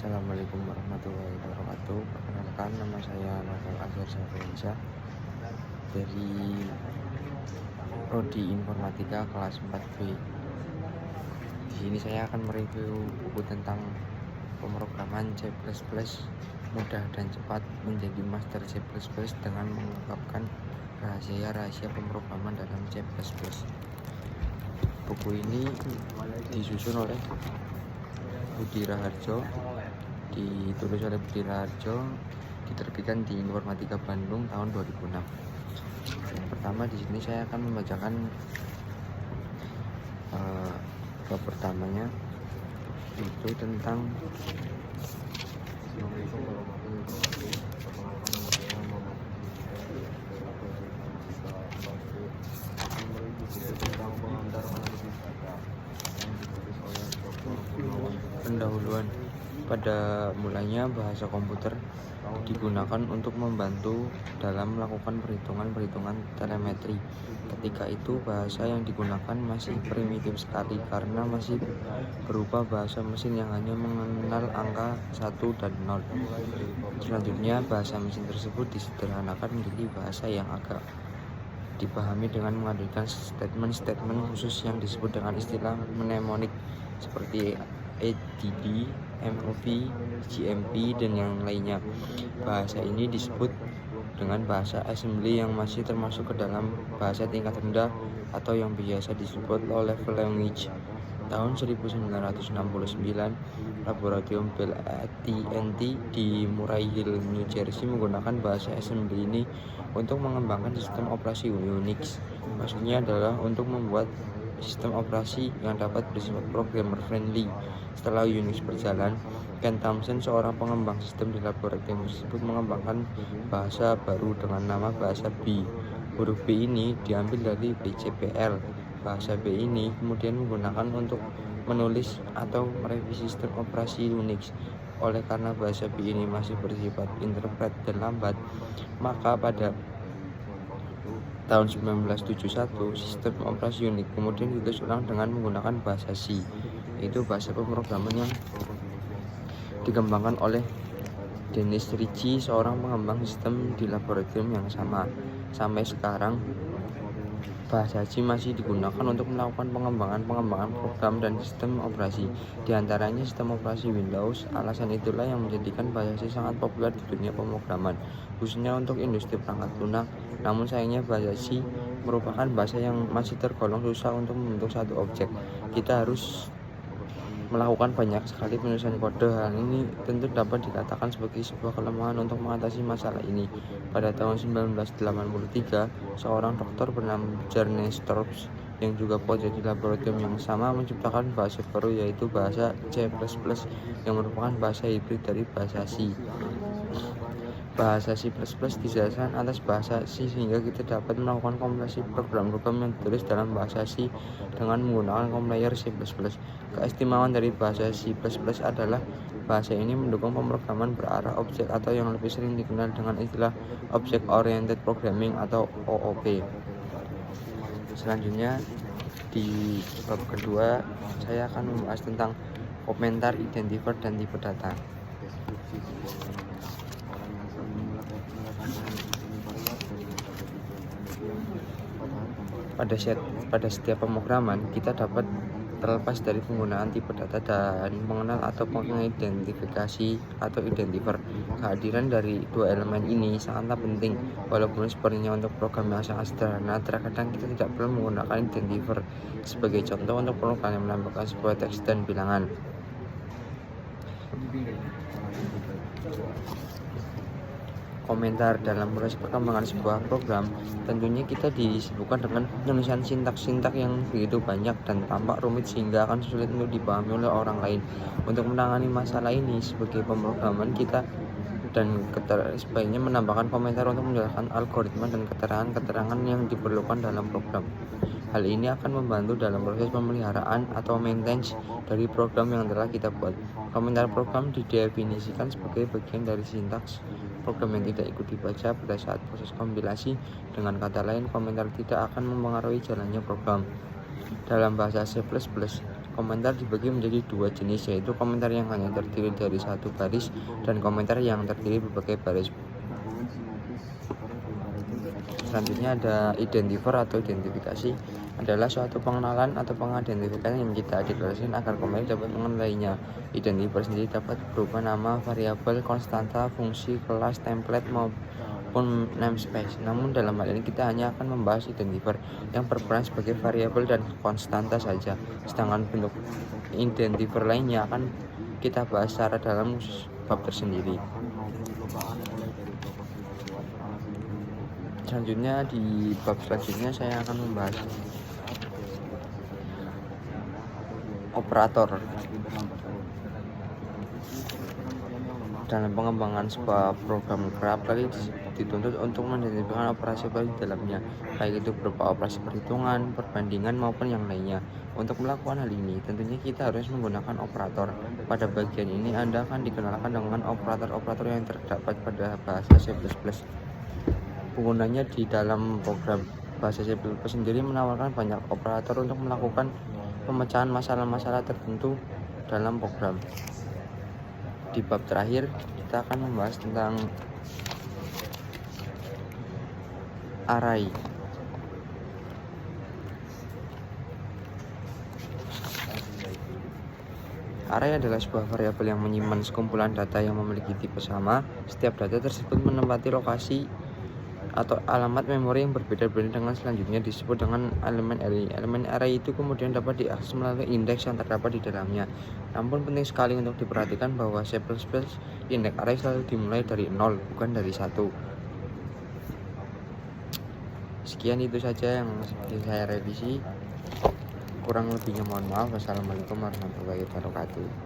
Assalamualaikum warahmatullahi wabarakatuh. Perkenalkan, nama saya Novel Azhar Safriansyah dari Prodi Informatika kelas 4B. Di sini saya akan mereview buku tentang pemrograman C++ mudah dan cepat menjadi master C++ dengan mengungkapkan rahasia-rahasia pemrograman dalam C++. Buku ini disusun oleh Budi Raharjo, ditulis oleh Budi Raharjo, diterbitkan di Informatika Bandung tahun 2006. Yang pertama di sini saya akan membacakan bab pertamanya, itu tentang pendahuluan. Pada mulanya bahasa komputer digunakan untuk membantu dalam melakukan perhitungan-perhitungan telemetri. Ketika itu bahasa yang digunakan masih primitif sekali karena masih berupa bahasa mesin yang hanya mengenal angka 1 dan 0. Selanjutnya bahasa mesin tersebut disederhanakan menjadi bahasa yang agak dipahami dengan menghadirkan statement-statement khusus yang disebut dengan istilah mnemonik seperti ADD, MOV, GMP, dan yang lainnya. Bahasa ini disebut dengan bahasa assembly yang masih termasuk ke dalam bahasa tingkat rendah atau yang biasa disebut low level language. Tahun 1969, laboratorium Bell AT&T di Murray Hill, New Jersey menggunakan bahasa assembly ini untuk mengembangkan sistem operasi Unix. Maksudnya adalah untuk membuat sistem operasi yang dapat bersifat programmer friendly. Setelah Unix berjalan, Ken Thompson, seorang pengembang sistem di laboratorium tersebut, mengembangkan bahasa baru dengan nama bahasa B. Huruf B ini diambil dari BCPL. Bahasa B ini kemudian menggunakan untuk menulis atau merevisi sistem operasi Unix. Oleh karena bahasa B ini masih bersifat interpret dan lambat, maka pada tahun 1971 sistem operasi Unix kemudian ditulis ulang dengan menggunakan bahasa C, yaitu bahasa pemrograman yang dikembangkan oleh Dennis Ritchie, seorang pengembang sistem di laboratorium yang sama. Sampai sekarang bahasa C masih digunakan untuk melakukan pengembangan program dan sistem operasi, di antaranya sistem operasi Windows. Alasan itulah yang menjadikan bahasa C sangat populer di dunia pemrograman, khususnya untuk industri perangkat lunak. Namun sayangnya bahasa C merupakan bahasa yang masih tergolong susah untuk membentuk satu objek. Kita harus melakukan banyak sekali penulisan kode. Hal ini tentu dapat dikatakan sebagai sebuah kelemahan. Untuk mengatasi masalah ini, pada tahun 1983, seorang dokter bernama Jarne Storps yang juga bekerja di laboratorium yang sama menciptakan bahasa baru, yaitu bahasa C++, yang merupakan bahasa hibrid dari bahasa C. Bahasa C++ didasarkan atas bahasa C sehingga kita dapat melakukan kompilasi program-program yang ditulis dalam bahasa C dengan menggunakan compiler C++. Keistimewaan dari bahasa C++ adalah bahasa ini mendukung pemrograman berarah objek atau yang lebih sering dikenal dengan istilah Object Oriented Programming atau OOP. Selanjutnya di bab kedua saya akan membahas tentang komentar, identifier, dan tipe data. Pada setiap pemrograman, kita dapat terlepas dari penggunaan tipe data dan mengenal atau mengidentifikasi atau identifier. Kehadiran dari dua elemen ini sangatlah penting. Walaupun sebenarnya untuk program yang sangat sederhana, terkadang kita tidak perlu menggunakan identifier. Sebagai contoh, untuk program yang menambahkan sebuah teks dan bilangan. Komentar dalam proses perkembangan sebuah program, tentunya kita disibukkan dengan penulisan sintaks-sintaks yang begitu banyak dan tampak rumit sehingga akan sulit untuk dipahami oleh orang lain. Untuk menangani masalah ini sebagai pemrograman, kita dan sebaiknya menambahkan komentar untuk menjelaskan algoritma dan keterangan-keterangan yang diperlukan dalam program. Hal ini akan membantu dalam proses pemeliharaan atau maintenance dari program yang telah kita buat. Komentar program didefinisikan sebagai bagian dari sintaks program yang tidak ikut dibaca pada saat proses kompilasi. Dengan kata lain, komentar tidak akan mempengaruhi jalannya program. Dalam bahasa C++, Komentar dibagi menjadi dua jenis, yaitu komentar yang hanya terdiri dari satu baris dan komentar yang terdiri berbagai baris. Selanjutnya ada identifier atau identifikasi, adalah suatu pengenalan atau pengidentifikasian yang kita deklarasikan agar komentar dapat mengenalinya. Identifier sendiri dapat berupa nama, variabel, konstanta, fungsi, kelas, template, maupun namespace. Namun dalam hal ini kita hanya akan membahas identifier yang berperan sebagai variabel dan konstanta saja. Sedangkan bentuk identifier lainnya akan kita bahas secara dalam bab tersendiri. Selanjutnya di bab selanjutnya saya akan membahas operator. Dalam pengembangan sebuah program kerap kali dituntut untuk mengidentifikasikan operasi di dalamnya, baik itu berupa operasi perhitungan, perbandingan maupun yang lainnya. Untuk melakukan hal ini, tentunya kita harus menggunakan operator. Pada bagian ini Anda akan dikenalkan dengan operator-operator yang terdapat pada bahasa C++. Penggunanya di dalam program bahasa C++ sendiri menawarkan banyak operator untuk melakukan pemecahan masalah-masalah tertentu dalam program. Di bab terakhir kita akan membahas tentang array. Array adalah sebuah variabel yang menyimpan sekumpulan data yang memiliki tipe sama. Setiap data tersebut menempati lokasi atau alamat memori yang berbeda-beda dengan selanjutnya disebut dengan elemen array. Elemen array itu kemudian dapat diakses melalui indeks yang terdapat di dalamnya. Namun penting sekali untuk diperhatikan bahwa C++ indeks array selalu dimulai dari 0, bukan dari 1. Sekian itu saja yang saya revisi. Kurang lebihnya mohon maaf. Wassalamualaikum warahmatullahi wabarakatuh.